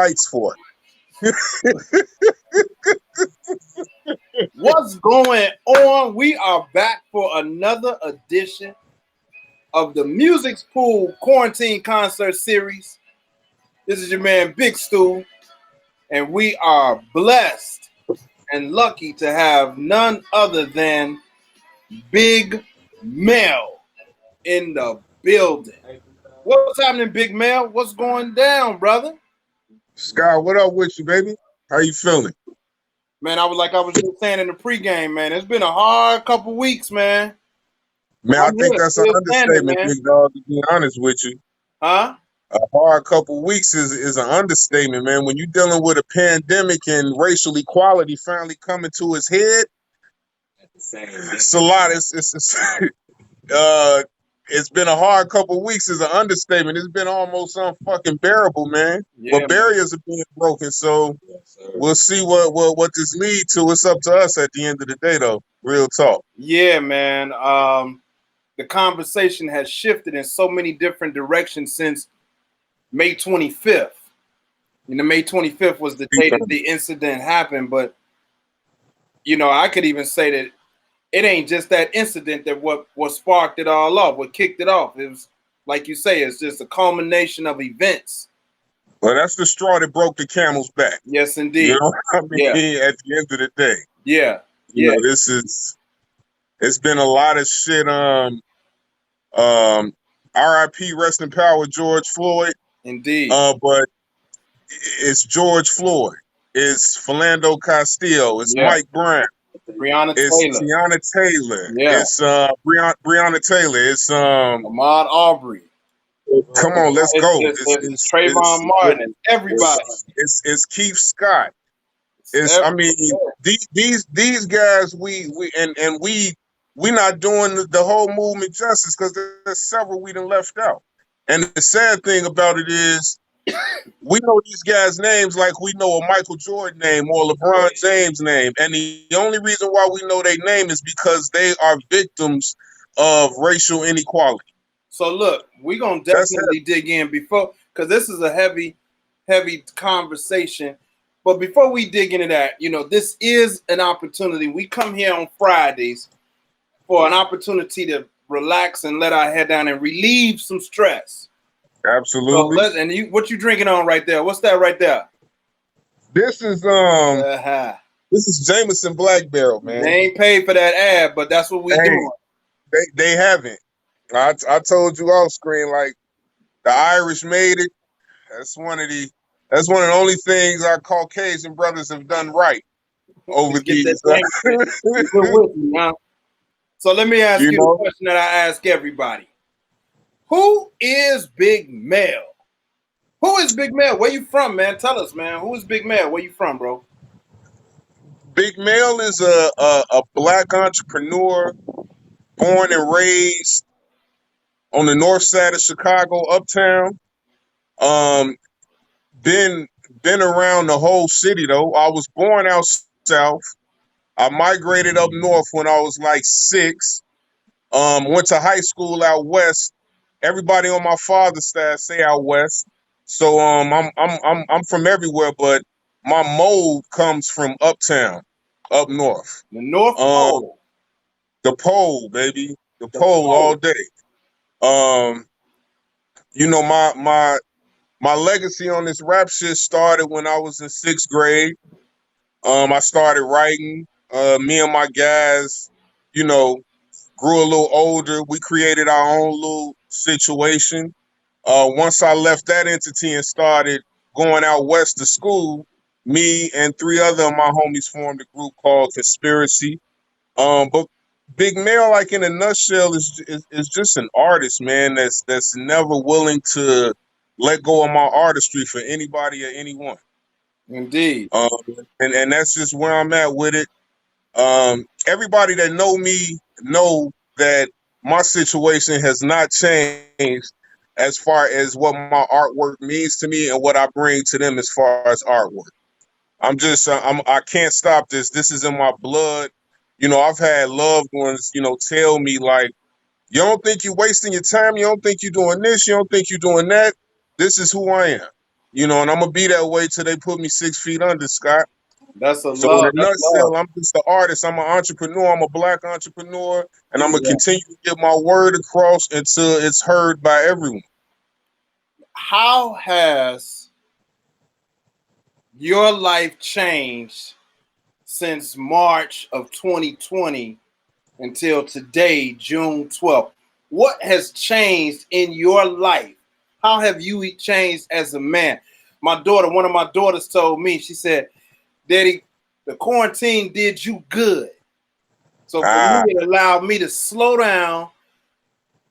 lights for? What's going on? We are back for another edition of the Music's Pool Quarantine Concert Series. This is your man Big Stu, and we are blessed and lucky to have none other than Big Mel in the building. What's happening, Big Mel? What's going down, brother? Sky, what up with you, baby? How you feeling? Man, I was just saying in the pregame, man. It's been a hard couple weeks, man. Man, I I'm think here, that's an still standing, understatement, man. big dog, to be honest with you. Huh? A hard couple weeks is an understatement, man. When you're dealing with a pandemic and racial equality finally coming to its head, it's a lot. It's been a hard couple weeks is an understatement. It's been almost unfucking bearable, man. Yeah, But barriers are being broken, so we'll see what this lead to. It's up to us at the end of the day, though. Real talk. yeah, man. The conversation has shifted in so many different directions since May 25th. May 25th was the day that the incident happened, but I could even say that it ain't just that incident that what sparked it all off, what kicked it off. It was like you say, it's just a culmination of events. Well, that's the straw that broke the camel's back. Yes, indeed. You know what I mean? Yeah. At the end of the day. Yeah. You know, it's been a lot of shit. R.I.P. Rest in power, George Floyd. Indeed. But it's George Floyd. It's Philando Castillo. It's Mike Brown. Breonna it's Taylor. Tiana Taylor. Yeah. It's Breonna Taylor. It's Ahmaud Arbery. Come on, let's go. It's Trayvon Martin and everybody. It's Keith Scott. I mean, these guys we not doing the whole movement justice because there's several we done left out. And the sad thing about it is we know these guys' names like we know a Michael Jordan name or LeBron James name. And the only reason why we know their name is because they are victims of racial inequality. So look, we're going to definitely dig in because this is a heavy conversation. But before we dig into that, this is an opportunity. We come here on Fridays for an opportunity to relax and let our head down and relieve some stress. Absolutely. So what you drinking on right there? What's that right there? This is this is Jameson Black Barrel, man. They ain't paid for that ad, but that's what we doing. They haven't. I told you off screen, like the Irish made it. That's one of the only things our Caucasian brothers have done right over these. So let me ask you the question that I ask everybody. Who is Big Mel? Who is Big Mel? Where you from, man? Tell us, man. Who is Big Mel? Where you from, bro? Big Mel is a black entrepreneur born and raised on the north side of Chicago, uptown. Been around the whole city though. I was born out south. I migrated up north when I was like 6. Went to high school out west. Everybody on my father's side say out west. So I'm from everywhere, but my mold comes from uptown, up north. The North Pole. The pole, baby. The pole all day. My legacy on this rap shit started when I was in 6th grade. I started writing. Me and my guys, grew a little older. We created our own little situation. Once I left that entity and started going out west to school, me and 3 other of my homies formed a group called Conspiracy. But Big Mel, like in a nutshell, is just an artist, man. That's never willing to let go of my artistry for anybody or anyone. Indeed. And that's just where I'm at with it. Everybody that know me know that my situation has not changed as far as what my artwork means to me and what I bring to them as far as artwork. I can't stop this. This is in my blood. I've had loved ones, tell me like, you don't think you're wasting your time? You don't think you're doing this? You don't think you're doing that? This is who I am. and I'm gonna be that way till they put me 6 feet under, Scott. That's a So in love. a That's love. nutshell, I'm just an artist. I'm an entrepreneur. I'm a black entrepreneur, and I'm gonna Yeah. continue to get my word across until it's heard by everyone. How has your life changed since March of 2020 until today, June 12th? What has changed in your life? How have you changed as a man? One of my daughters told me, she said, Daddy, the quarantine did you good. So for me, Ah, it allowed me to slow down,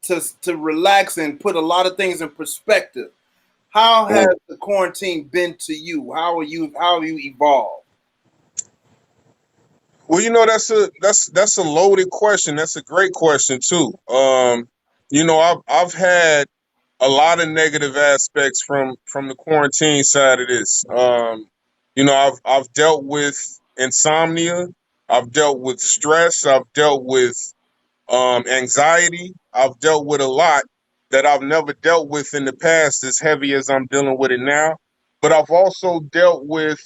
to relax and put a lot of things in perspective. How has mm. the quarantine been to you? How have you evolved? Well, that's a loaded question. That's a great question too. I've had a lot of negative aspects from the quarantine side of this. I've dealt with insomnia. I've dealt with stress. I've dealt with anxiety. I've dealt with a lot that I've never dealt with in the past as heavy as I'm dealing with it now. But I've also dealt with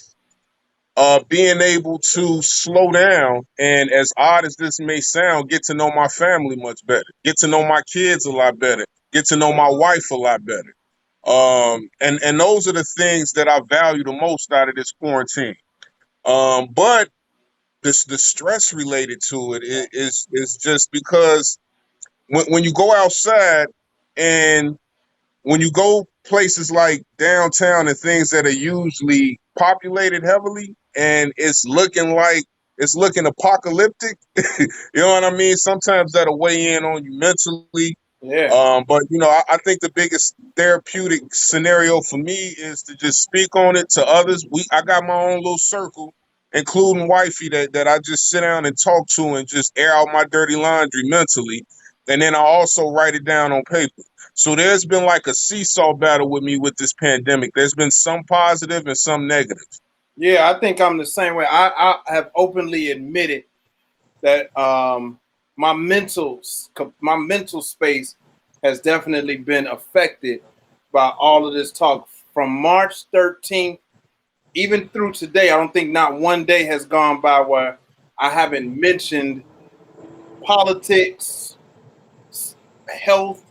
being able to slow down and, as odd as this may sound, get to know my family much better, get to know my kids a lot better, get to know my wife a lot better. And those are the things that I value the most out of this quarantine. But the stress related to it is just because when you go outside and when you go places like downtown and things that are usually populated heavily and it's looking apocalyptic, you know what I mean? Sometimes that'll weigh in on you mentally. Yeah. But I think the biggest therapeutic scenario for me is to just speak on it to others. I got my own little circle, including wifey, that I just sit down and talk to and just air out my dirty laundry mentally. And then I also write it down on paper. So there's been like a seesaw battle with me with this pandemic. There's been some positive and some negative. Yeah, I think I'm the same way. I have openly admitted that my my mental space has definitely been affected by all of this talk from March 13th even through today. I don't think not one day has gone by where I haven't mentioned politics, health,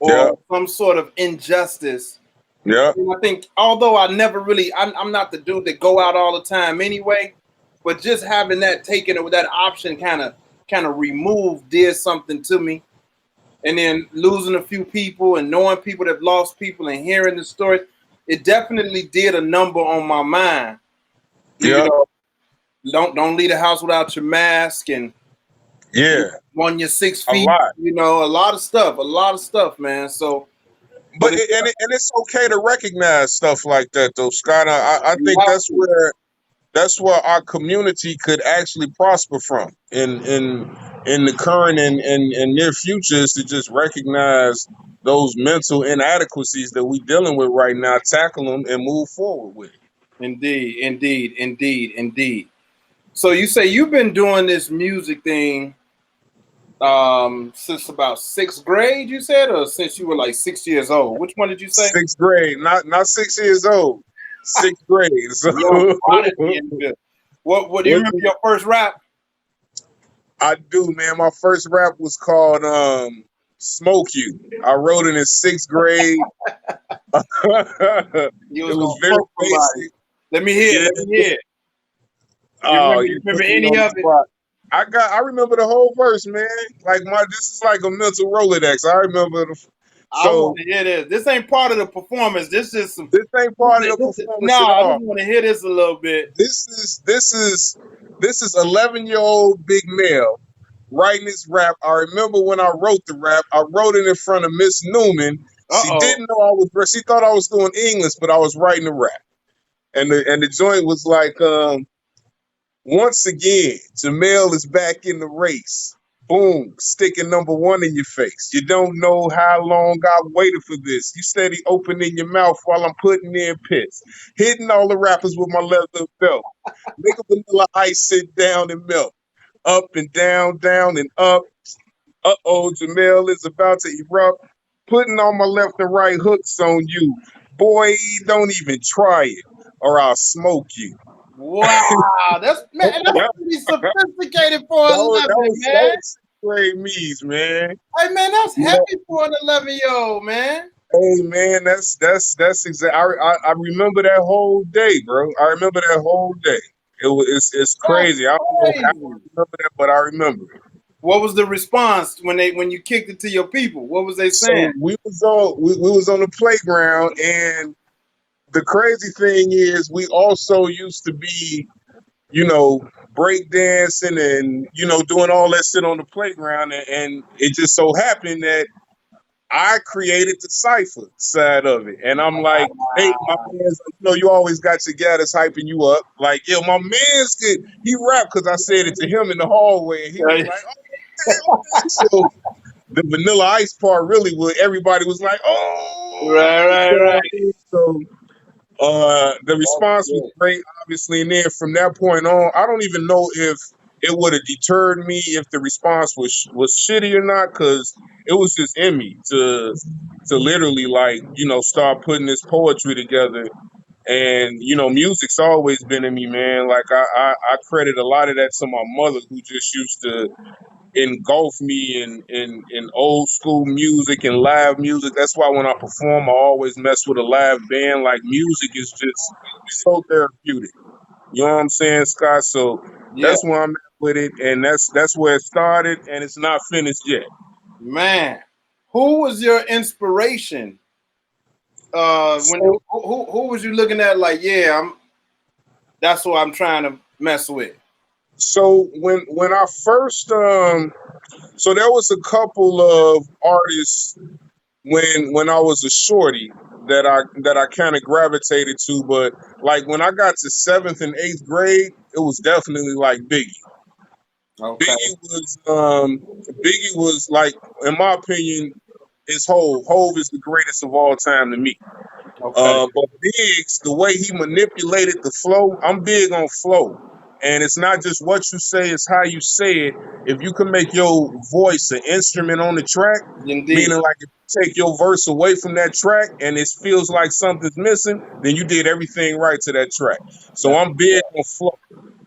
Yeah, or some sort of injustice. yeah, And I think, although I'm not the dude that go out all the time anyway, but just having that taken with that option kind of removed did something to me. And then losing a few people and knowing people that lost people and hearing the story, it definitely did a number on my mind. You yeah, know, don't leave the house without your mask and yeah. on your 6 feet. A lot. A lot of stuff, man. So, but But and it's okay to recognize stuff like that, though, Scott. I you think have to. that's where our community could actually prosper from in the current and near future is to just recognize those mental inadequacies that we're dealing with right now, tackle them, and move forward with it. Indeed, indeed, indeed, indeed. So you say you've been doing this music thing since about sixth grade, you said, or since you were like 6 years old? Which one did you say? Sixth grade, not 6 years old, sixth grade. So Young prodigy in the- What do you what remember your first rap? I do, man. My first rap was called "Smoke You." I wrote it in sixth grade. It You was was gonna very smoke somebody. basic. Let me hear it. Yeah. Let me hear it. Oh, You you remember put me any on the of it? spot. I remember the whole verse, man. Like this is like a mental Rolodex. I remember I want so to hear this. This ain't part of the performance. This is some. this ain't part of the No, performance at I all. just want to hear this a little bit. This is 11-year-old big male writing this rap. I remember when I wrote the rap, I wrote it in front of Miss Newman. Uh She oh. didn't know I was. She thought I was doing English, but I was writing the rap. And the joint was like, once again, Jamel is back in the race. Boom, sticking number one in your face. You don't know how long I waited for this. You steady opening your mouth while I'm putting in piss. Hitting all the rappers with my leather belt. Make a vanilla ice sit down and melt. Up and down, down and up. Uh-oh, Jamel is about to erupt. Putting all my left and right hooks on you. boy, don't even try it, or I'll smoke you. Wow, that's that, pretty sophisticated for that 11, was man. great me's, man. Hey, man, that's You know, heavy for an 11-year-old, man. hey, man, that's exactly. I remember that whole day, bro. I remember that whole day. It's That's crazy. I don't know how I crazy. remember that, but I remember it. What was the response when you kicked it to your people? What was they saying? So we was on the playground, and the crazy thing is we also used to be, you know, breakdancing and, you know, doing all that shit on the playground, and it just so happened that I created the cipher side of it. And I'm like, hey, my man's, you know, you always got your guy that's hyping you up. Like, yo, my man's good. He rapped because I said it to him in the hallway, and he was like, oh, okay. So the Vanilla Ice part really was, everybody was like, oh, you know what Right. I mean? So the response was great, obviously, and then from that point on, I don't even know if it would have deterred me if the response was shitty or not, because it was just in me to literally, like, you know, start putting this poetry together. And, you know, music's always been in me, man. Like I credit a lot of that to my mother, who just used to engulf me in old school music and live music. That's why when I perform, I always mess with a live band. Like, music is just so therapeutic. You know what I'm saying, Scott? So Yeah, that's where I'm at with it, and that's where it started, and it's not finished yet. man. Who was your inspiration? When So who was you looking at? Like, yeah, that's what I'm trying to mess with. so when I first so there was a couple of artists when I was a shorty that I kind of gravitated to, but like when I got to seventh and eighth grade, it was definitely like Biggie. Okay. Biggie was like, in my opinion, his Hove is the greatest of all time to me. Okay. But Biggs, the way he manipulated the flow, I'm big on flow. And it's not just what you say, it's how you say it. If you can make your voice an instrument on the track, Indeed. meaning like if you take your verse away from that track and it feels like something's missing, then you did everything right to that track. So That's I'm big on flow.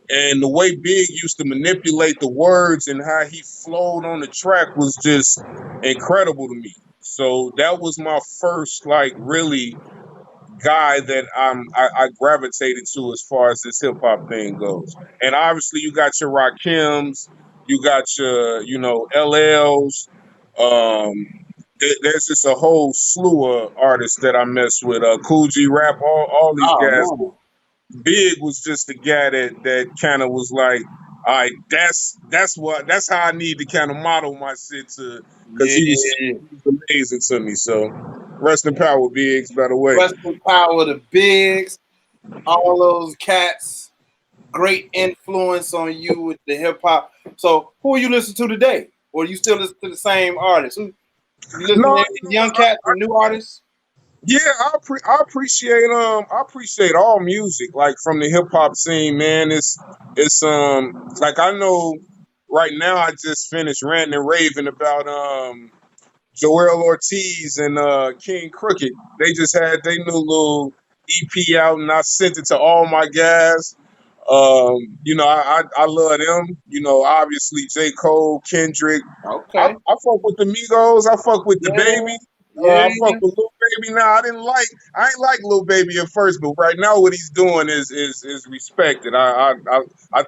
And the way Big used to manipulate the words and how he flowed on the track was just incredible to me. So that was my first, like, really guy that I gravitated to as far as this hip hop thing goes. And obviously, you got your Rakims, you got your, you know, LLs. There's just a whole slew of artists that I mess with. Cool G Rap, all these oh guys. man. Big was just the guy that kind of was like, all right, that's how I need to kind of model my shit to, because Yeah. he was amazing to me. So rest in power, Biggs, by the way. Rest in power to Biggs, all those cats. Great influence on you with the hip hop. So who you listen to today? Or you still listen to the same artists? You listen No, to these young cats or new artists? yeah, I appreciate all music, like, from the hip hop scene, man. It's like, I know right now I just finished ranting and raving about Joel Ortiz and King Crooked. They just had their new little EP out, and I sent it to all my guys. You know, I love them. You know, obviously J. Cole, Kendrick. I Okay. fuck with the Migos. I fuck with the Yeah. Baby. I fuck Yeah. with Lil Baby now. I ain't like Lil Baby at first, but right now what he's doing is respected. I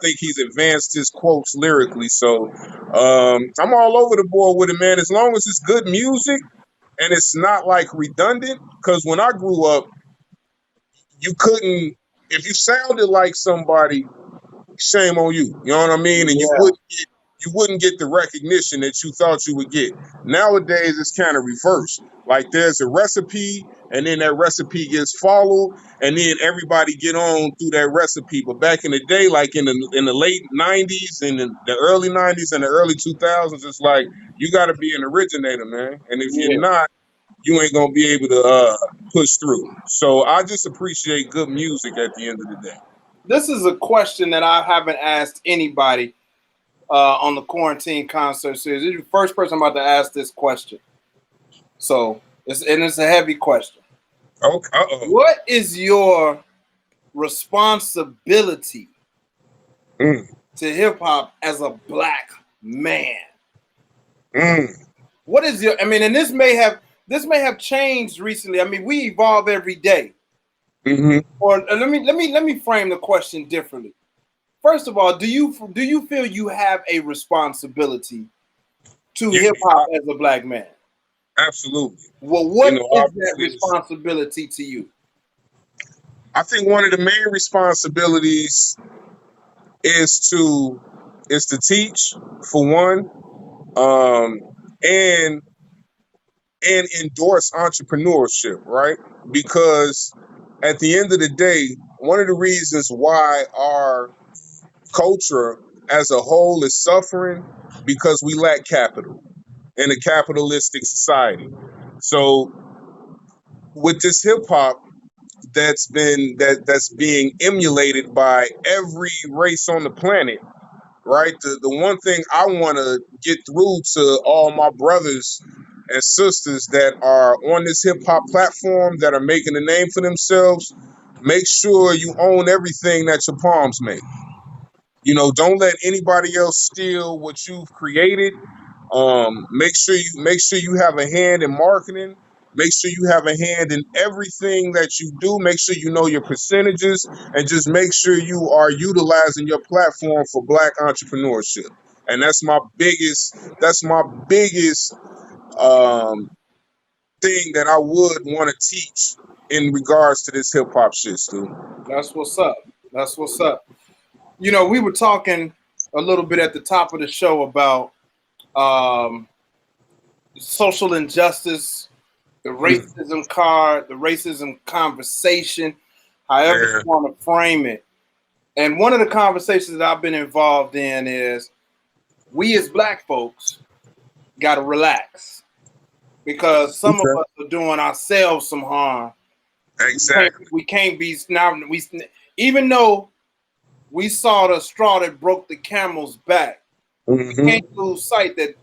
think he's advanced his quotes lyrically. So I'm all over the board with it, man. As long as it's good music and it's not like redundant. Because when I grew up, you couldn't, if you sounded like somebody, shame on you. You know what I mean? And Yeah. you wouldn't get the recognition that you thought you would get. Nowadays, it's kind of reversed. Like, there's a recipe, and then that recipe gets followed, and then everybody get on through that recipe. But back in the day, like in the late '90s and in the early '90s and the early 2000s, it's like you got to be an originator, man. And if you're Yeah. not, you ain't gonna be able to push through. So I just appreciate good music at the end of the day. This is a question that I haven't asked anybody on the quarantine concert series. You're the first person I'm about to ask this question. So it's a heavy question. Okay. Uh-oh. What is your responsibility Mm. to hip hop as a black man? Mm. What is your? I mean, and this may have changed recently. I mean, we evolve every day. Mm-hmm. Or let me frame the question differently. First of all, do you feel you have a responsibility to Yeah, hip hop as a black man? absolutely. Well, You what know, is that obviously, responsibility to you? I think one of the main responsibilities is to teach, for one, and endorse entrepreneurship, right? Because at the end of the day, one of the reasons why our culture as a whole is suffering because we lack capital in a capitalistic society. So with this hip hop that's being emulated by every race on the planet, right? The one thing I want to get through to all my brothers and sisters that are on this hip hop platform that are making a name for themselves, make sure you own everything that your palms make. You know, don't let anybody else steal what you've created. Make sure you have a hand in marketing. Make sure you have a hand in everything that you do. Make sure you know your percentages, and just make sure you are utilizing your platform for black entrepreneurship. And that's my biggest um, thing that I would want to teach in regards to this hip hop shit, Stu. That's what's up. That's what's up. You know, we were talking a little bit at the top of the show about um, social injustice, the racism card, the racism conversation, however Yeah. you want to frame it. And one of the conversations that I've been involved in is we as black folks got to relax because some of Okay. us are doing ourselves some harm. Exactly. We can't be now. Even though we saw the straw that broke the camel's back, we Hmm. can't lose sight that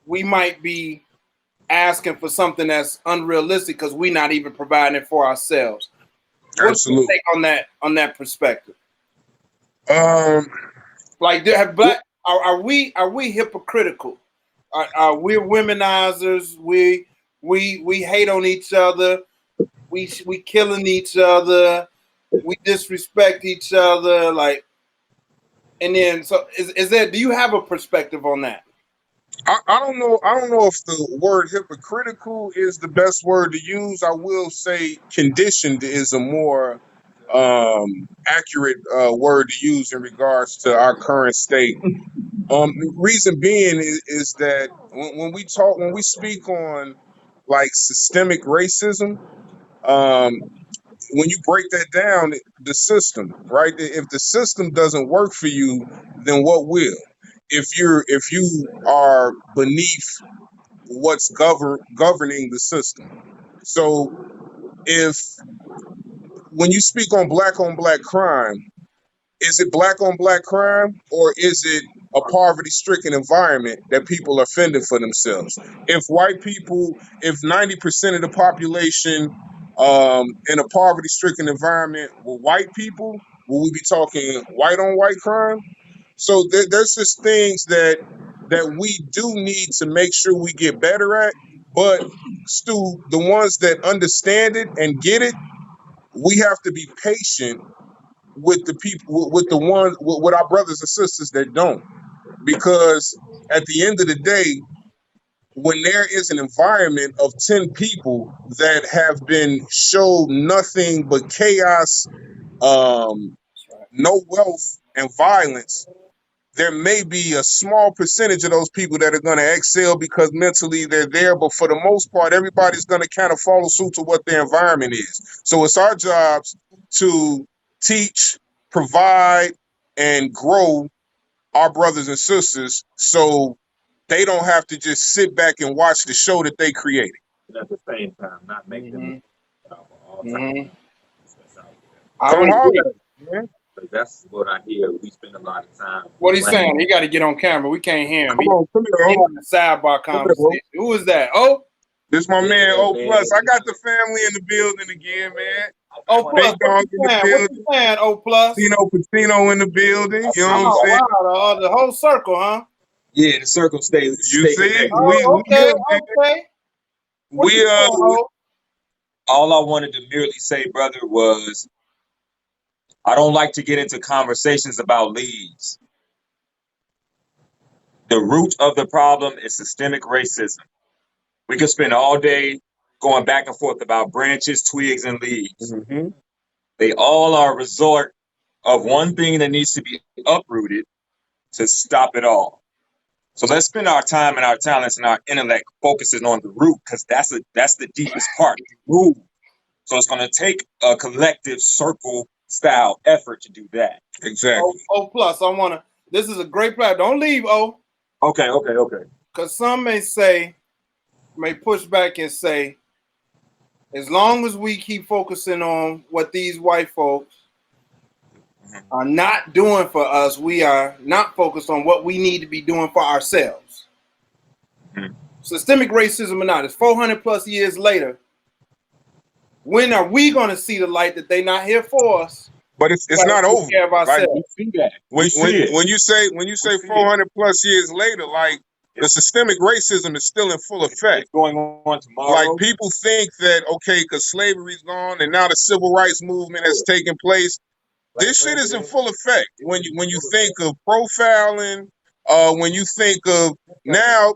we might be asking for something that's unrealistic because we're not even providing it for ourselves. What's your Absolutely. take on that perspective? Um, Like, have black are we hypocritical? Are we womenizers? We hate on each other. We killing each other. We disrespect each other. Like, and then so is that? Do you have a perspective on that? I don't know. I don't know if the word hypocritical is the best word to use. I will say conditioned is a more accurate word to use in regards to our current state. Reason being is that when we speak on like systemic racism, um, when you break that down, the system, right? If the system doesn't work for you, then what will? If you are beneath what's governing the system. So if when you speak on black crime, is it black on black crime, or is it a poverty stricken environment that people are fending for themselves? If 90% of the population in a poverty stricken environment were white people, will we be talking white on white crime? So there's just things that we do need to make sure we get better at. But Stu, the ones that understand it and get it, we have to be patient with the people, with the ones, with our brothers and sisters that don't, because at the end of the day, when there is an environment of 10 people that have been showed nothing but chaos, no wealth and violence, there may be a small percentage of those people that are going to excel because mentally they're there, but for the most part, everybody's going to kind of follow suit to what their environment is. So it's our jobs to teach, provide, and grow our brothers and sisters so they don't have to just sit back and watch the show that they created. At the same time, not make them all time. I Come would holler agree. at us, man. But that's what I hear. We spend a lot of time. What he's saying, he got to get on camera. We can't hear him. Come on, come here, He Ho. on the sidebar Come here, Ho. conversation. Who is that? Oh, This my man, Yeah, O man. Plus. I got the family in the building again, man. O Plus, Big Dog in the what building. you saying, O Plus? Patino in the building. You know what I'm saying? Wow, the whole circle, huh? Yeah, the circle stays. You see, connected. we Oh, okay, here, man. okay. What We you saying, O? All I wanted to merely say, brother, was I don't like to get into conversations about leads. The root of the problem is systemic racism. We could spend all day going back and forth about branches, twigs, and leaves. Mm-hmm. They all are a result of one thing that needs to be uprooted to stop it all. So let's spend our time and our talents and our intellect focusing on the root, because that's the deepest part, the root. So it's going to take a collective circle style effort to do that. Exactly. O Plus, this is a great plan. Don't leave, O. Okay. Because some may push back and say, as long as we keep focusing on what these white folks are not doing for us, we are not focused on what we need to be doing for ourselves. Mm-hmm. Systemic racism or not, it's 400 plus years later. When are we going to see the light that they're not here for us? But it's not over. Right? We see that. When you say 400 plus years later, like the systemic racism is still in full effect. It's going on tomorrow. Like people think that because slavery's gone and now the civil rights movement has taken place. This shit is in full effect. When you think of profiling, when you think of now,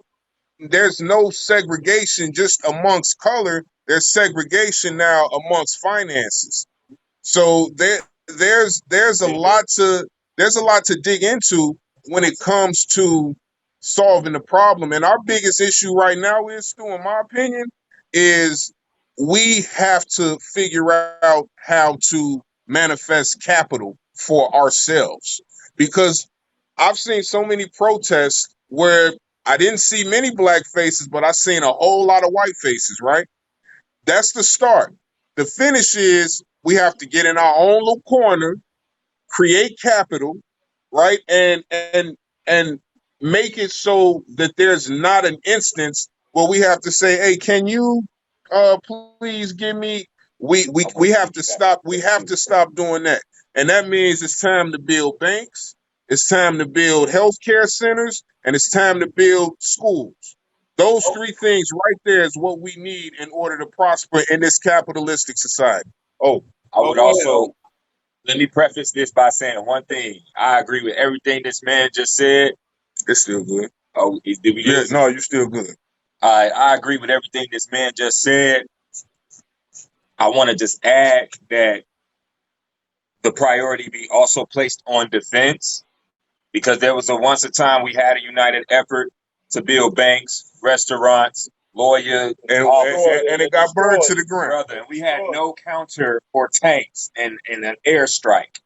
there's no segregation just amongst color. There's segregation now amongst finances. So there's a lot to dig into when it comes to solving the problem. And our biggest issue right now is, Stu, in my opinion, is we have to figure out how to manifest capital for ourselves. Because I've seen so many protests where I didn't see many black faces, but I've seen a whole lot of white faces, right? That's the start. The finish is we have to get in our own little corner, create capital, right? And make it so that there's not an instance where we have to say, hey, can you please give me we have to stop doing that. And that means it's time to build banks, it's time to build healthcare centers, and it's time to build schools. Those three things right there is what we need in order to prosper in this capitalistic society. I would also, let me preface this by saying one thing. I agree with everything this man just said. It's still good. Oh, did we lose? No, you're still good. I agree with everything this man just said. I want to just add that the priority be also placed on defense, because there was once a time we had a united effort to build banks, restaurants, lawyers, and it got burned to the ground. Brother, we had no counter for tanks and an airstrike.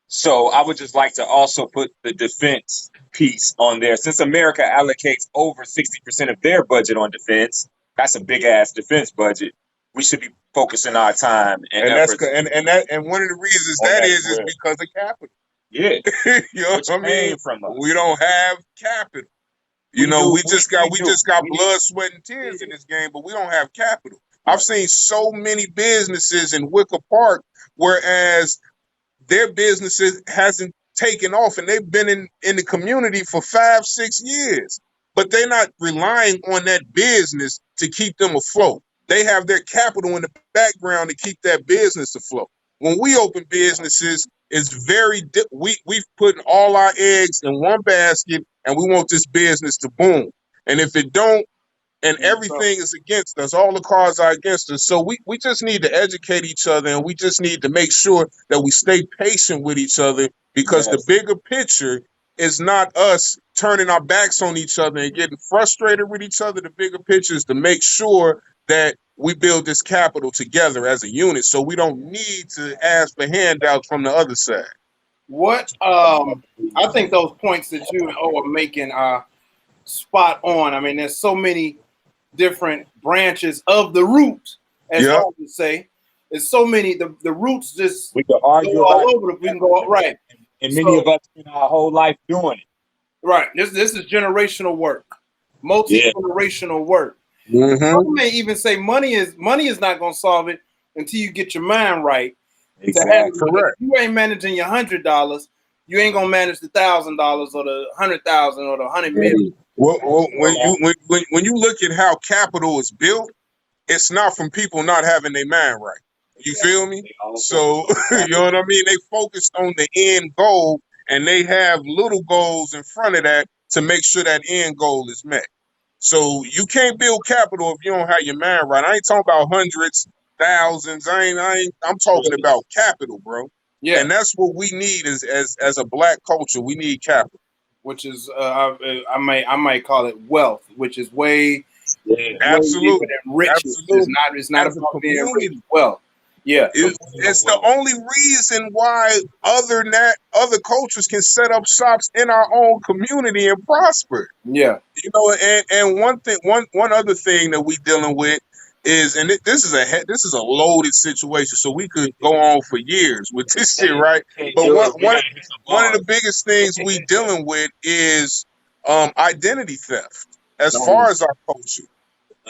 So I would just like to also put the defense piece on there. Since America allocates over 60% of their budget on defense, that's a big ass defense budget. We should be focusing our time and efforts. And one of the reasons that is because of capital. Yeah, you know what I mean? From us. We don't have capital. We just got blood, sweat, and tears in this game, but we don't have capital. I've seen so many businesses in Wicker Park, whereas their businesses hasn't taken off, and they've been in the community for 5-6 years, but they're not relying on that business to keep them afloat. They have their capital in the background to keep that business afloat. When we open businesses, it's we've put all our eggs in one basket, and we want this business to boom. And if it don't, and everything is against us, all the cards are against us. So we just need to educate each other, and we just need to make sure that we stay patient with each other, because the bigger picture is not us turning our backs on each other and getting frustrated with each other. The bigger picture is to make sure that we build this capital together as a unit, so we don't need to ask for handouts from the other side. I think those points that you and O are making are spot on. I mean, there's so many different branches of the root, as I would say. There's so many. The roots just we can argue go all over. We can go up, right. And many of us spend our whole life doing it. Right. This is generational work, multi-generational work. Some may even say money is not gonna solve it until you get your mind right. Exactly. Correct. If you ain't managing your $100, you ain't gonna manage the $1,000 or the 100,000 or the 100 million. Well, when you look at how capital is built, it's not from people not having their mind right. You feel me? So you know what I mean? They focused on the end goal, and they have little goals in front of that to make sure that end goal is met. So you can't build capital if you don't have your mind right. I ain't talking about hundreds, thousands. I'm talking about capital, bro. Yeah, And that's what we need as a black culture. We need capital. which is I might call it wealth, which is way Absolutely. deeper than riches. Absolutely. It's not As a about being community. rich. Wealth. Yeah. It's the only reason why other cultures can set up shops in our own community and prosper. Yeah. You know, and one other thing that we dealing with is, and this is a loaded situation, so we could go on for years with this shit, right? But one of the biggest things we dealing with is identity theft as far as our culture.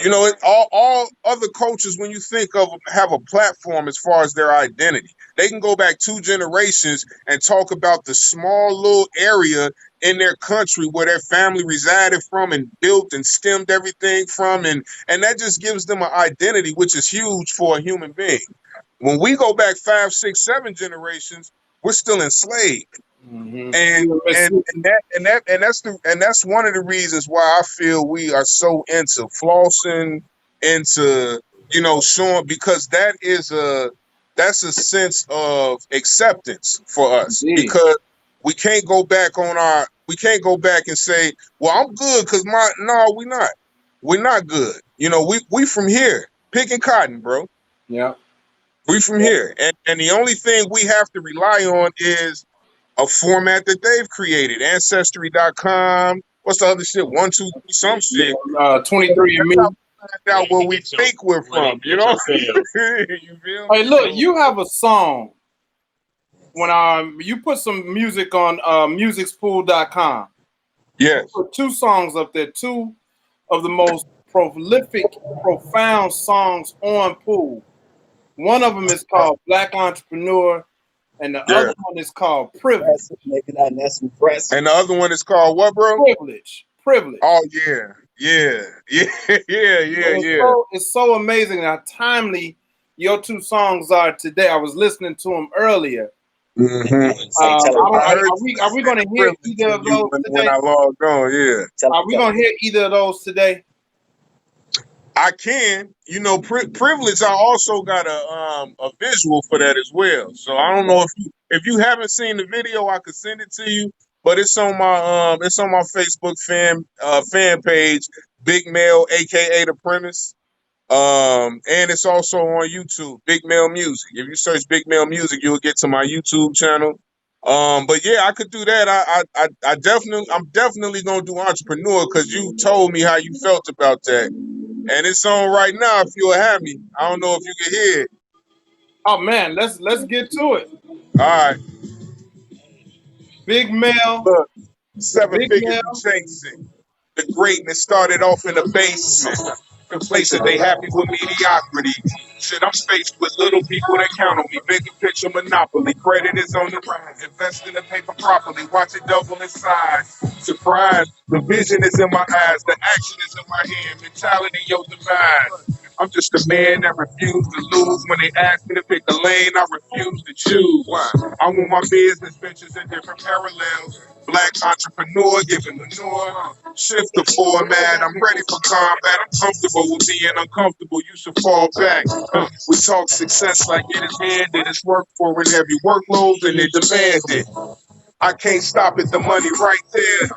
You know, all other cultures, when you think of them, have a platform as far as their identity. They can go back 2 generations and talk about the small little area in their country where their family resided from and built and stemmed everything from, and that just gives them an identity, which is huge for a human being. When we go back 5, 6, 7 generations, we're still enslaved. And that's one of the reasons why I feel we are so into flossing, into showing, because that's a sense of acceptance for us. Indeed. Because we can't go back and say, well, I'm good because we're not good. We from here picking cotton, bro. Yeah. We from here, and the only thing we have to rely on is a format that they've created. Ancestry.com. What's the other shit? 1, 2, 3, some shit. 23andMe. Find out where we think we're from. You know? You feel me? Hey, look, you have a song. When you put some music on musicspool.com. Yes. You put 2 songs up there, 2 of the most prolific, profound songs on Pool. One of them is called Black Entrepreneur, and the other one is called Privilege. That's impressive. And the other one is called what, bro? Privilege. Oh yeah. It's so amazing how timely your 2 songs are today. I was listening to them earlier. Are we going to hear either of those today? When I logged on, yeah. Are we going to hear either of those today? I can. Privilege. I also got a visual for that as well. So I don't know if you haven't seen the video, I could send it to you. But it's on my Facebook fan page, Big Mel, aka The Premise. And it's also on YouTube, Big Mel Music. If you search Big Mel Music, you'll get to my YouTube channel. But yeah, I could do that. I'm definitely gonna do Entrepreneur because you told me how you felt about that. And it's on right now if you'll have me. I don't know if you can hear it. Oh man, let's get to it. All right. Big Mel. Look, 7 figures chasing. The greatness started off in the basement. Complacent, they happy with mediocrity. Shit, I'm faced with little people that count on me. Bigger picture monopoly. Credit is on the rise. Invest in the paper properly. Watch it double in size. Surprise, the vision is in my eyes. The action is in my hand. Mentality, your demise. I'm just a man that refused to lose. When they ask me to pick a lane, I refuse to choose. Why? I want my business ventures in different parallels. Black entrepreneur giving manure. Shift the format. I'm ready for combat. I'm comfortable with being uncomfortable. You should fall back. We talk success like it is handed. It's work for it, heavy workloads, and it demanded. I can't stop it. The money right there.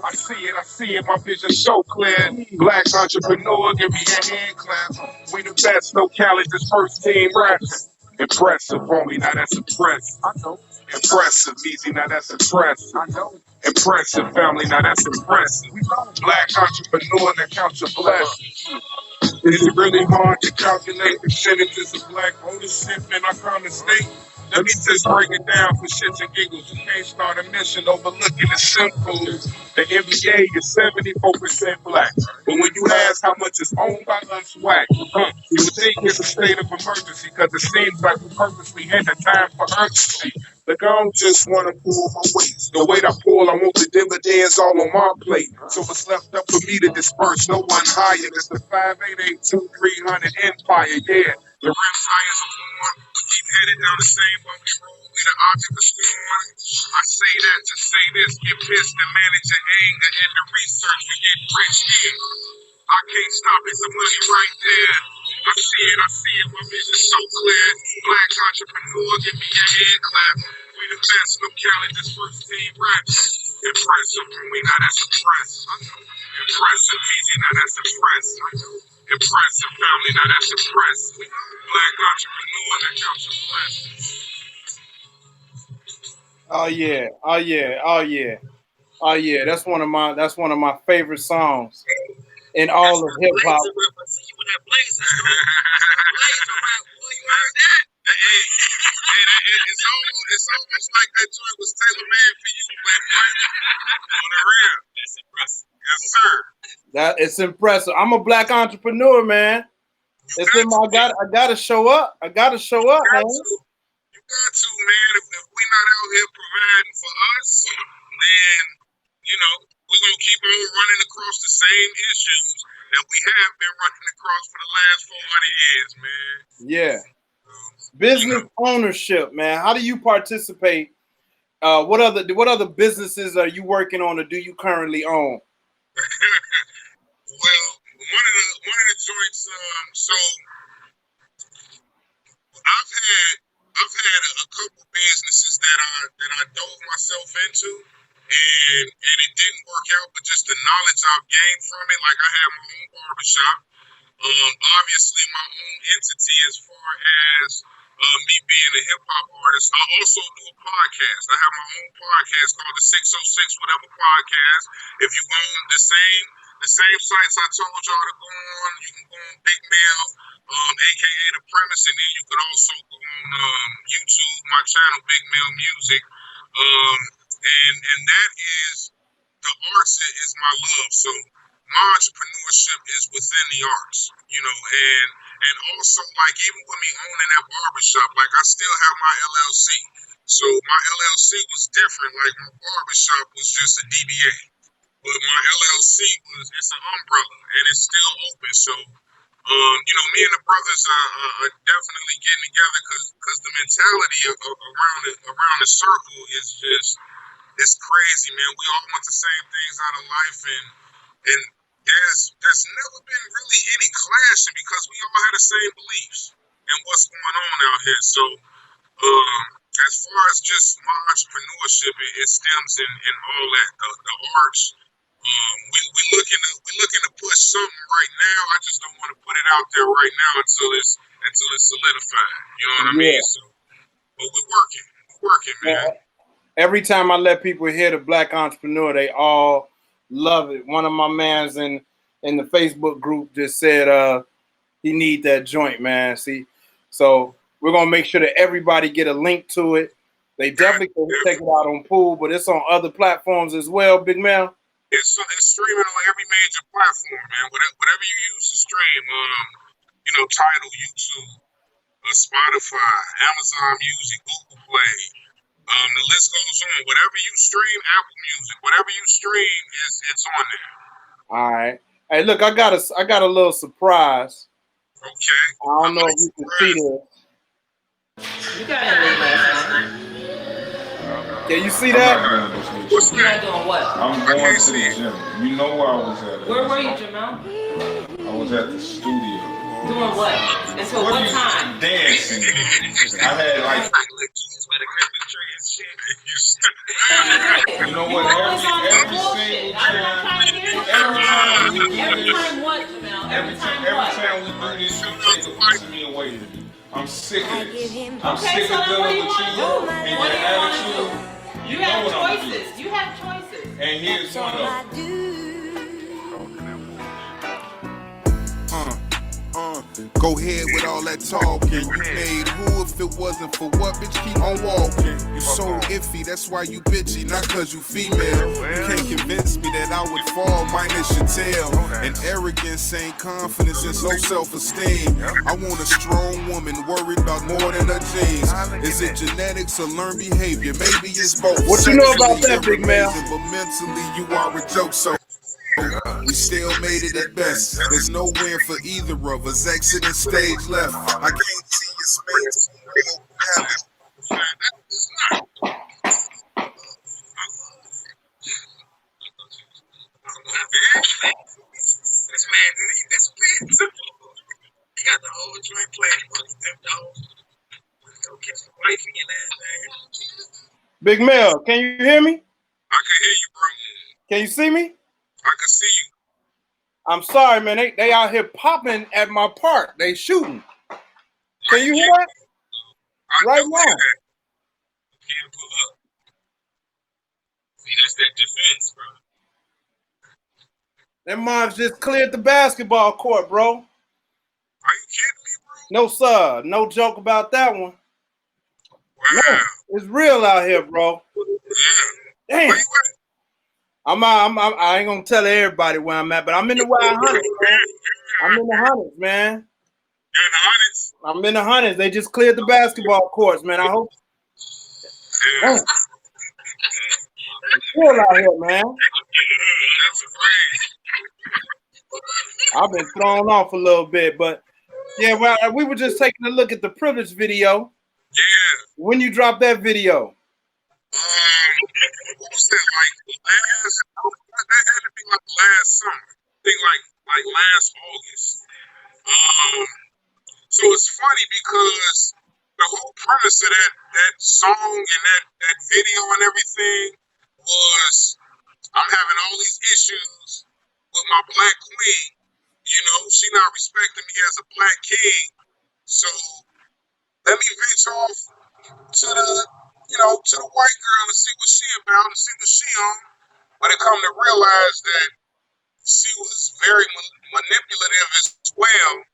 I see it, my vision so clear. Black entrepreneur, give me a hand clap. We the best, no calendars, first team raps. Impressive, homie, now that's impressive. I know. Impressive, easy, now that's impressive. I know. Impressive, family, now that's impressive. Black entrepreneur, that counts your blessings. Is it really hard to calculate percentages of black ownership in our common state? Let me just break it down for shits and giggles. You can't start a mission overlooking the simple. The NBA is 74% black. But when you ask how much is owned by us white, you would think it's a state of emergency because it seems like we purposely had the time for urgency. Look, I don't just want to pull my weight. The weight I pull, I want the dividends all on my plate. So what's left up for me to disperse? No one higher. It's the 5882300 Empire, yeah. The real science of war. Keep headed down the same bumpy road. We the object of scorn. I say that to say this. Get pissed and manage your anger and the research. We get rich here. I can't stop it. The money right there. I see it. My vision's so clear. Black entrepreneur, give me a hand clap. We the best. No calendars, first team raps. Impressive, we not as impressed. Impressive, easy, not as impressed. Impressive family, not as impressed. Black entrepreneur that comes from blessings. Oh yeah. That's one of my favorite songs in all of hip hop. It's almost like that joint was tailor-made for you, man. On the real. That's impressive. Yes, sir. That it's impressive. I'm a black entrepreneur, man. It's in my I gotta show up. Man. You got to, man. If we're not out here providing for us, then we're gonna keep on running across the same issues that we have been running across for the last 400 years, man. Yeah. Business ownership, man. How do you participate? What other businesses are you working on, or do you currently own? Well, one of the joints. So I've had a couple businesses that I dove myself into, and it didn't work out. But just the knowledge I've gained from it, like I have my own barbershop. Obviously my own entity as far as me being a hip hop artist. I also do a podcast. I have my own podcast called the 606 Whatever Podcast. If you go on the same sites I told y'all to go on, you can go on Big Mill, aka The Premise, and then you could also go on YouTube, my channel Big Mill Music. And that is, the arts is my love. So my entrepreneurship is within the arts, and also, like, even with me owning that barbershop, like, I still have my LLC. So my LLC was different. Like, my barbershop was just a DBA, but my LLC it's an umbrella, and it's still open. So, me and the brothers are definitely getting together because the mentality around the circle is just, it's crazy, man. We all want the same things out of life, and there's never been really any clashing because we all have the same beliefs and what's going on out here. So as far as just my entrepreneurship, it stems in all that, the arts. We looking to push something right now. I just don't want to put it out there right now until it's solidified. You know what I mean? So, but we're working, man. Every time I let people hear the Black Entrepreneur, they all love it. One of my mans in the Facebook group just said he need that joint, man. See, so we're gonna make sure that everybody get a link to it. They definitely can check it out on Pool, but it's on other platforms as well, Big Mel. It's streaming on every major platform, man. Whatever you use to stream, Tidal, YouTube, Spotify, Amazon Music, Google Play. The list goes on. Whatever you stream, Apple Music, whatever you stream, it's on there. All right. Hey, look, I got a little surprise. Okay. I don't know if you can see this. You got it late last night. Can you see that? What's that? Doing what? I'm going to the gym. You know where I was at. Where were you, Jamel? I was at the studio. Doing what? Until what time? Dancing. I had like. You know what? Every single time. Every time what, Jamel? Every time we do this, you take a piece of me away to do. I'm sick of this. I'm Okay, sick so of then what do dealing you with want to you do? and What your do you want to attitude. do? You have choices. You have choices. And here's one of them. Go ahead with all that talking. You made who if it wasn't for what? Bitch, keep on walking. You so iffy, that's why you bitchy, not cause you female. You can't convince me that I would fall, minus your tail. And arrogance ain't confidence, it's low self-esteem. I want a strong woman worried about more than her genes. Is it genetics or learned behavior? Maybe it's both. What you know about that, Sexually, Big Mel? but mentally you are a joke, so we still made it at best. There's no win for either of us. Exiting stage left. I can't see your space. got the whole joint playing for them dogs. Go catch the wife in that thing. Big Mel, can you hear me? I can hear you, bro. Can you see me? I can see you. I'm sorry, man. They out here popping at my park. They shooting. Can you hear that? Right now. Can't pull up. See, that's that defense, bro. Them mobs just cleared the basketball court, bro. Are you kidding me, bro? No, sir. No joke about that one. Wow. No, it's real out here, bro. Yeah. Damn. Where you at? I ain't gonna tell everybody where I'm at, but I'm in the wild hundreds, man. I'm in the hundreds, man. You're in the hundreds? I'm in the hundreds. They just cleared the basketball courts, man. I hope. Yeah. Damn. It's real out here, man. That's crazy. I've been thrown off a little bit, but yeah, well, we were just taking a look at the privilege video. Yeah. When you dropped that video? What was that, like last? That had to be like last summer. I think like last August. So it's funny because the whole premise of that song and that video and everything was I'm having all these issues with my black queen. You know, she not respecting me as a black king. So let me venture off to the white girl and see what she about and see what she on. But I come to realize that she was very manipulative as well.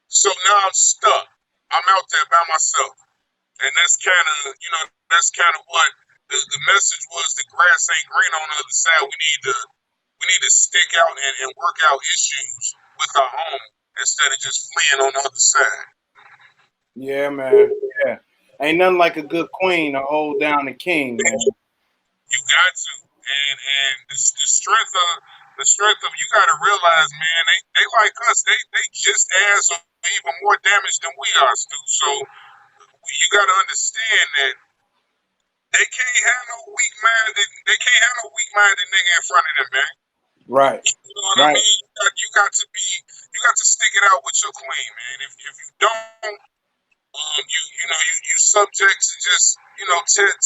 So now I'm stuck. I'm out there by myself. And that's kind of what the message was. The grass ain't green on the other side. We need to stick out and work out issues with our home instead of just fleeing on the other side. Yeah, man. Yeah. Ain't nothing like a good queen to hold down the king, man. You got to. And the strength of you gotta realize, man, they like us, they just as or even more damaged than we are, Stu. So you gotta understand that they can't have no weak-minded nigga in front of them, man. Right. You know what I mean? You got to stick it out with your queen, man. If you don't, you subject to just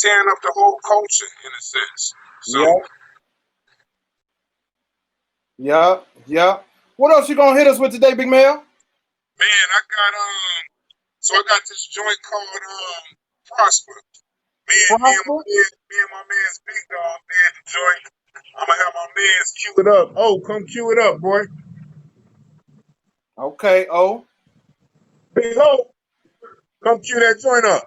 tearing up the whole culture in a sense. So Yeah. What else you gonna hit us with today, Big Mel? man, I got this joint called Prosper. Me and my man's Big Dog, man, the joint. I'm gonna have my man's cue it up. Oh, come cue it up, boy. Okay, Big O, come cue that joint up.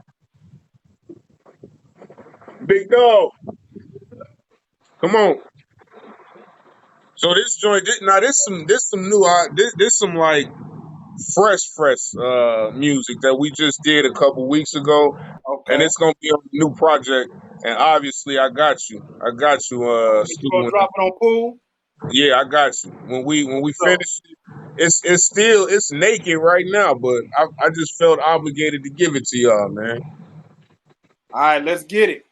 Big Dog, come on. So this joint, this some new, this some like fresh music that we just did a couple weeks ago, okay. and it's gonna be a new project. And obviously, I got you. You gonna drop it on Pool? Yeah, I got you. When we finish it, it's naked right now, but I just felt obligated to give it to y'all, man. All right, let's get it.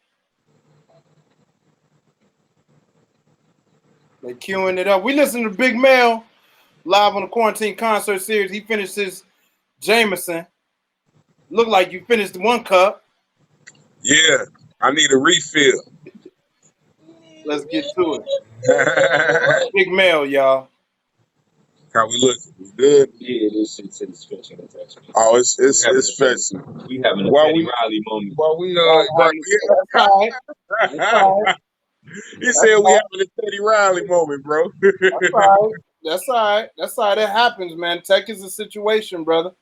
They queuing it up. We listen to Big Mel live on the Quarantine Concert Series. He finished his Jameson. Look like you finished one cup. Yeah, I need a refill. Let's get to it. Big Mel, y'all. How we looking? We good? Yeah, this shit's fetching. Oh, it's fetching. We having a Teddy Riley moment. While we That's right. He said we having a Teddy Riley moment, bro. That's right. That's all right. That's all right. It happens, man. Tech is a situation, brother.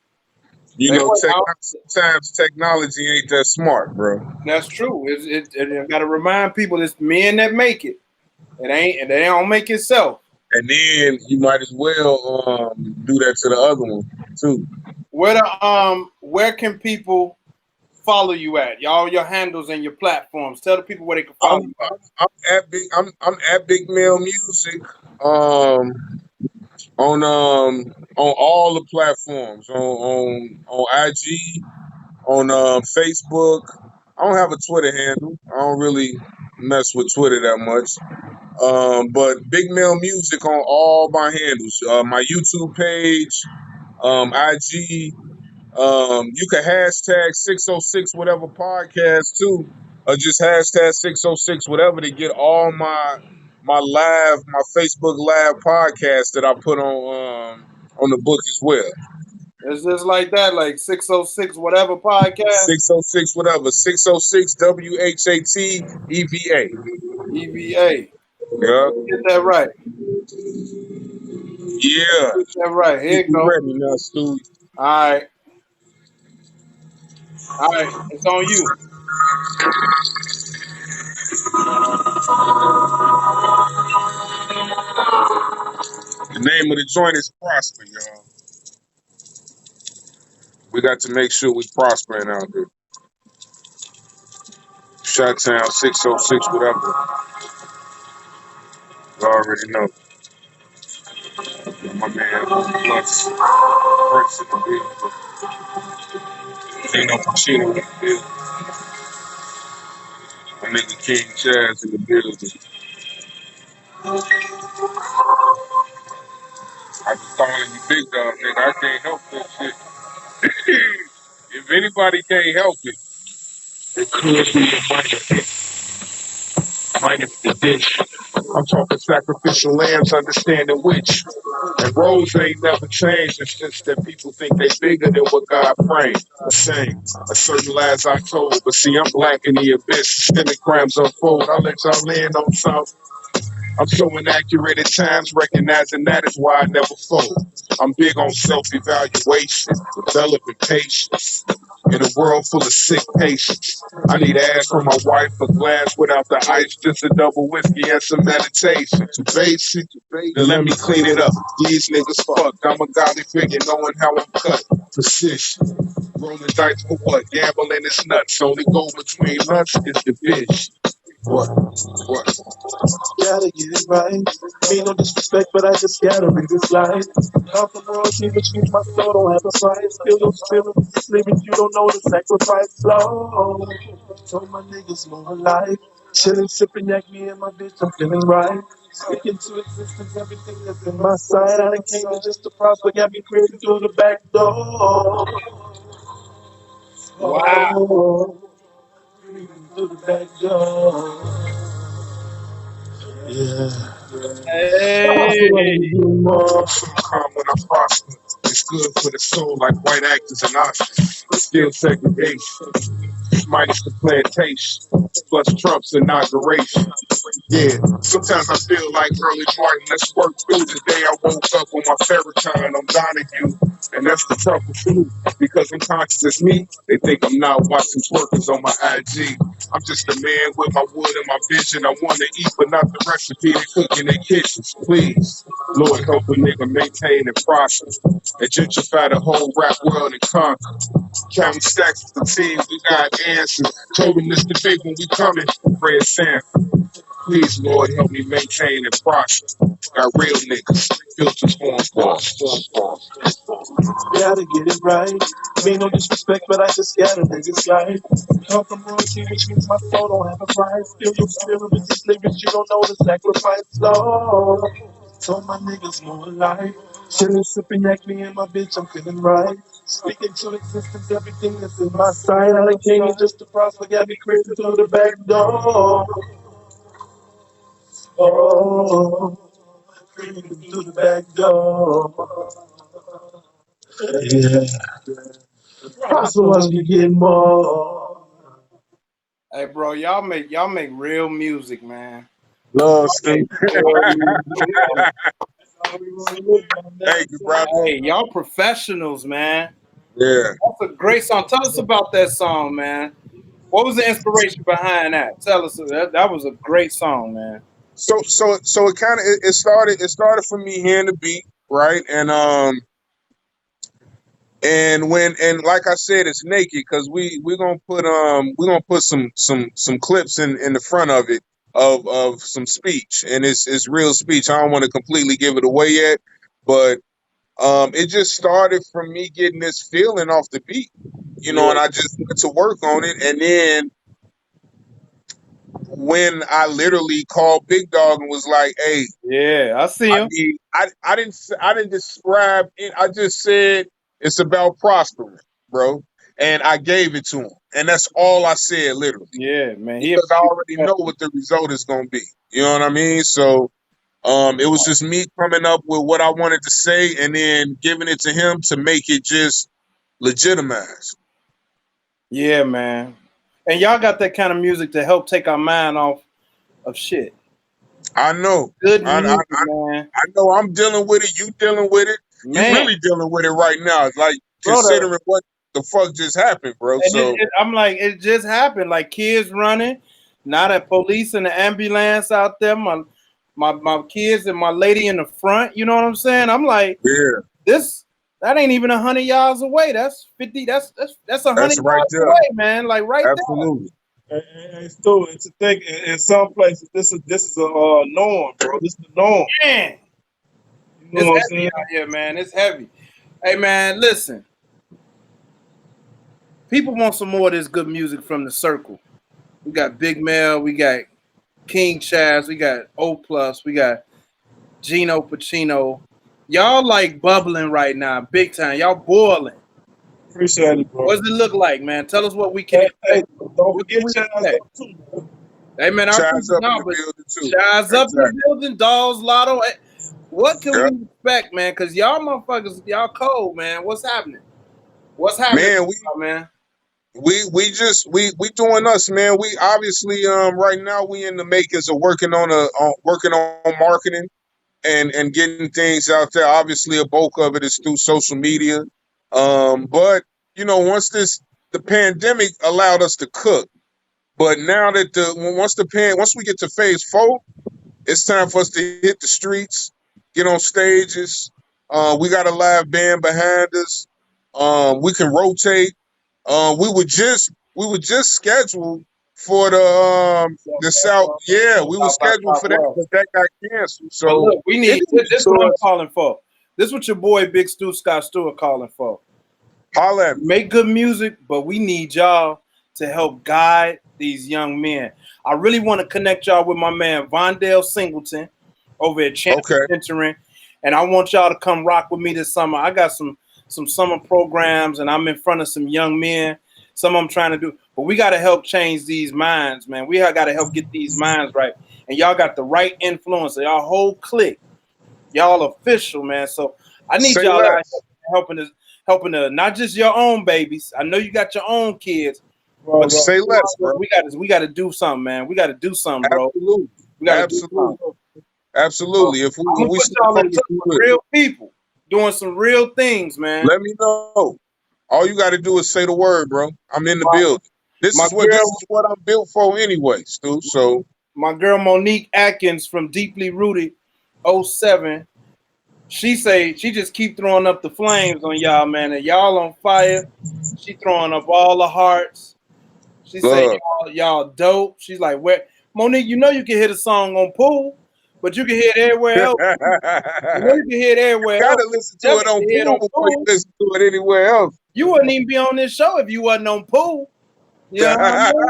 You They know, went out. sometimes technology ain't that smart, bro. That's true. It got to remind people it's men that make it. It ain't, and they don't make itself. And then you might as well do that to the other one too. Where can people follow you at? Y'all, your handles and your platforms. Tell the people where they can follow you. I'm at Big Male Music. On all the platforms, on IG, on Facebook. I don't have a Twitter handle. I don't really mess with Twitter that much. But Big Male Music on all my handles. My YouTube page, IG. You can hashtag 606 whatever podcast too, or just hashtag 606 whatever to get all my Facebook live podcast that I put on the book as well. It's just like that, like 606 whatever podcast. 606 whatever, 606 WHAT EVA. EVA. Yeah. Get that right. Yeah. Get that right. Here you go. Ready now, Stu. All right. All right. It's on you. The name of the joint is Prosper, y'all. We got to make sure we prospering out there. Shot-Town 606 whatever. You already know. My man Plus Prince in the building. Gino Pacino in the building. My nigga King Chaz in the building. I be calling you big dog, nigga. I can't help that shit. If anybody can't help it, it could be minus the dish. I'm talking sacrificial lambs, understanding which. And roles ain't never changed. It's just that people think they bigger than what God framed. The same. A certain lies I told. But see, I'm black in the abyss. Systemic crimes unfold. I'll let y'all land on south. I'm so inaccurate at times, recognizing that is why I never fold. I'm big on self-evaluation, developing patience. In a world full of sick patients, I need ass from my wife, a glass without the ice, just a double whiskey and some meditation. Too basic, then let me clean it up. These niggas fucked. I'm a godly figure, knowing how I'm cut. Precision. Rolling dice for what? Gambling is nuts. Only goal between us is division. What? Gotta get it right. Mean no disrespect, but I just gotta live this life. Come from royalty, which means my soul don't have a price. Feel no spirit, living, you don't know the sacrifice. Lord, told my niggas more alive. Chillin', sippin' yak, me and my bitch, I'm feeling right. Speak into existence, everything that's in my sight. I done came in just to prosper, got me creeping through the back door. Wow. Oh, creeping through the back door. Yeah. Hey. Come when I prosper. It's good for the soul like white actors and Oscars. Still segregation. Minus the plantation. Plus Trump's inauguration. Yeah, sometimes I feel like early Martin. Let's work through the day I woke up on my Farrakhan. I'm Donahue. And that's the tougher truth. Because I'm conscious as me, they think I'm not watching twerkers on my IG. I'm just a man with my wood and my vision. I want to eat, but not the recipe they cook in their kitchens. Please, Lord, help a nigga maintain and prosper. And gentrify the whole rap world and conquer. Counting stacks with the team, we got answers. Told them this the big when we coming. Fred Sanford. Please, Lord, help me maintain and prosper. Got real niggas, filters on false. Gotta get it right. Mean no disrespect, but I just gotta live this life. Come from royalty, which means my soul don't have a price. Feel your spirit with these lyrics, you don't know the sacrifice. Lord, told my niggas more alive. Chillin', sippin' yak, me and my bitch, I'm feeling right. Speaking to existence, everything that's in my sight. I done came in just to prosper, got me creeping through the back door. Oh, creeping through the back door. Yeah. So as we get more. Hey, bro, y'all make real music, man. Love, Steve. Thank you, brother. Hey, y'all professionals, man. Yeah. That's a great song. Tell us about that song, man. What was the inspiration behind that? Tell us. That was a great song, man. So it kind of it started for me hearing the beat, right? And like I said, it's naked because we're gonna put some clips in the front of it of some speech, and it's real speech. I don't want to completely give it away yet, but it just started from me getting this feeling off the beat, you know, and I just went to work on it, and then when I literally called Big Dog and was like, "Hey, Yeah, I see him. I didn't describe it. I just said it's about prospering, bro, and I gave it to him, and that's all I said, literally, Yeah, man. because I already know what the result is gonna be. You know what I mean? So, it was just me coming up with what I wanted to say, and then giving it to him to make it just legitimized. Yeah, man. And y'all got that kind of music to help take our mind off of shit. I know. Good I music, man. know I'm dealing with it. You dealing with it. Man. You really dealing with it right now. Like, Brother. considering what the fuck just happened, bro. And So I'm like, it just happened. Like kids running, not a police and the ambulance out there. My kids and my lady in the front. You know what I'm saying? I'm like, yeah, that ain't even 100 yards away. That's 50. That's 100 That's right yards there. away, man. Like right absolutely. And Stu, and to think in some places this is a norm, bro. This is the norm. there. Man, You know what I'm it's heavy saying? out here, man. It's heavy. Hey, man, listen. People want some more of this good music from the circle. We got Big Mel, we got King Chaz, we got O Plus, we got Gino Pacino. Y'all like bubbling right now, big time. Y'all boiling. Appreciate it, bro. What does it look like, man? Tell us what we can Hey, expect. don't forget Chaz up too, bro. Hey, man, Chaz up in the building too. Chaz up in the building, Dolls, Lotto. What can Yep. we expect, man? Because y'all motherfuckers, y'all cold, man. What's happening? What's happening, man? We doing us, man. We obviously right now we in the makers of working on marketing and getting things out there. Obviously, a bulk of it is through social media. But you know, once the pandemic allowed us to cook, but now that once we get to phase 4, it's time for us to hit the streets, get on stages. We got a live band behind us. We can rotate. We were just scheduled for the South. Yeah, we were scheduled for that, but that got canceled. So but look, we need this. Is what I'm calling for. This is what your boy Big Stu Scott Stewart calling for. Holla at me. Make good music, but we need y'all to help guide these young men. I really want to connect y'all with my man Vondale Singleton over at Champion Mentoring, and I want y'all to come rock with me this summer. I got some summer programs, and I'm in front of some young men. Some I'm trying to do, but we got to help change these minds, man. We got to help get these minds right, and y'all got the right influence. Y'all whole clique, y'all official, man. So I need y'all out helping to not just your own babies. I know you got your own kids. But say less, bro. We got to do something, man. We got to do something, bro. Absolutely. We got Absolutely. If we y'all into real people doing some real things, man. Let me know. All you got to do is say the word, bro. I'm in the building. This is what I'm built for anyway, Stu. So my girl Monique Atkins from Deeply Rooted 07, she just keep throwing up the flames on y'all, man. And y'all on fire. She throwing up all the hearts. She say y'all dope. She's like, where Monique, you know you can hit a song on Pool, but you can hear it everywhere else. You know you can hear it everywhere else. Gotta listen to it on Pool before you listen to it anywhere else. You wouldn't even be on this show if you wasn't on Pool. You know what I mean?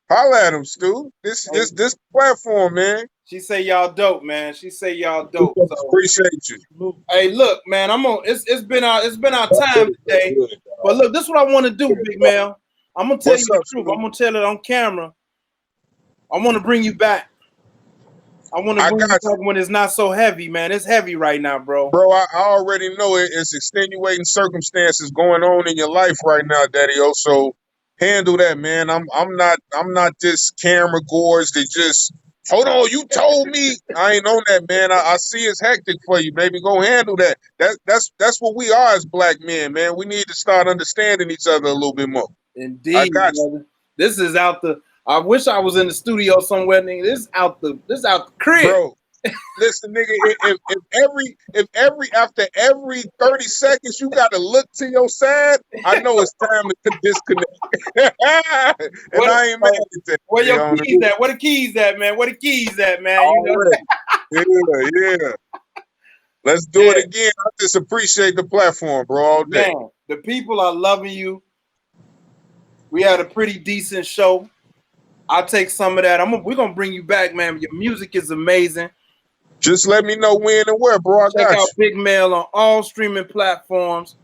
Holla at him, Stu. This platform, man. She say y'all dope, man. She say y'all dope. So, appreciate you. Hey, look, man, it's been our time today. But look, this is what I want to do, Big Mel. I'm gonna tell you the truth. I'm gonna tell it on camera. I want to bring you back. I want to bring you back when it's not so heavy, man. It's heavy right now, bro. Bro, I already know it's extenuating circumstances going on in your life right now, Daddy-O. So handle that, man. I'm not this camera gorge that just Hold on, you told me. I ain't on that, man. I see it's hectic for you, baby. Go handle that. That's what we are as black men, man. We need to start understanding each other a little bit more. I Indeed, got you, brother. This is out the. I wish I was in the studio somewhere, nigga. This is out the crib. bro. Listen, nigga. If every after every 30 seconds you got to look to your side, I know it's time to disconnect. And I ain't mad at that. Where you your know, keys at? Where the keys at, man? Where the keys at, man? You know? Already. Yeah. Let's do it again. I just appreciate the platform, bro, all day. Man, the people are loving you. We had a pretty decent show. I'll take some of that. We're gonna bring you back, man. Your music is amazing. Just let me know when and where, bro. I Check got out you. Big Mel on all streaming platforms.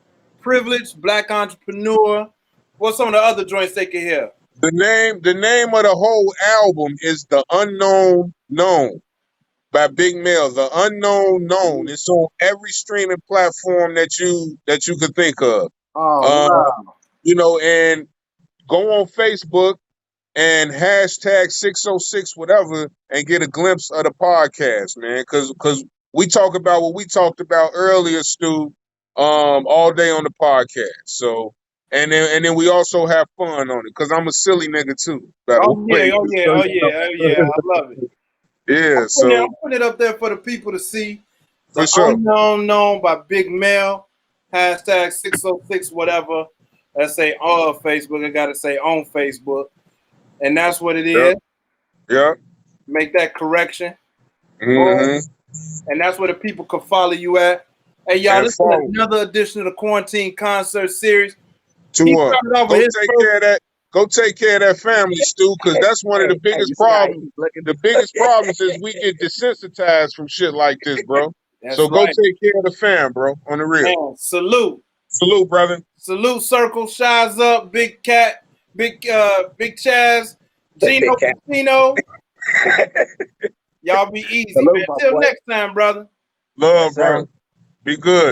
Privileged Black Entrepreneur. What's some of the other joints they can hear? The name of the whole album is The Unknown Known by Big Mel. The Unknown Known. It's on every streaming platform that you could think of. Oh, wow. You know, and go on Facebook and hashtag 606 whatever and get a glimpse of the podcast, man. Because we talk about what we talked about earlier, Stu, all day on the podcast. So and then we also have fun on it because I'm a silly nigga too. Oh yeah. I love it. Yeah, I'm putting it up there for the people to see. The Unknown Known by Big Mel. Hashtag 606 whatever. Let's say on Facebook. I gotta say on Facebook. And that's what it is. Yeah. Make that correction. Mm-hmm. And that's where the people can follow you at. Hey, y'all, this is another edition of the Quarantine Concert Series. Go take care of that family, Stu, because that's one of the biggest problems. The biggest problems is we get desensitized from shit like this, bro. So go take care of the fam, bro, on the real. Man, salute. Salute, brother. Salute, Circle, Shies Up, Big Cat, Big Chaz, Gino Casino. Y'all be easy, man. Till next time, brother. Love, bro. Be good.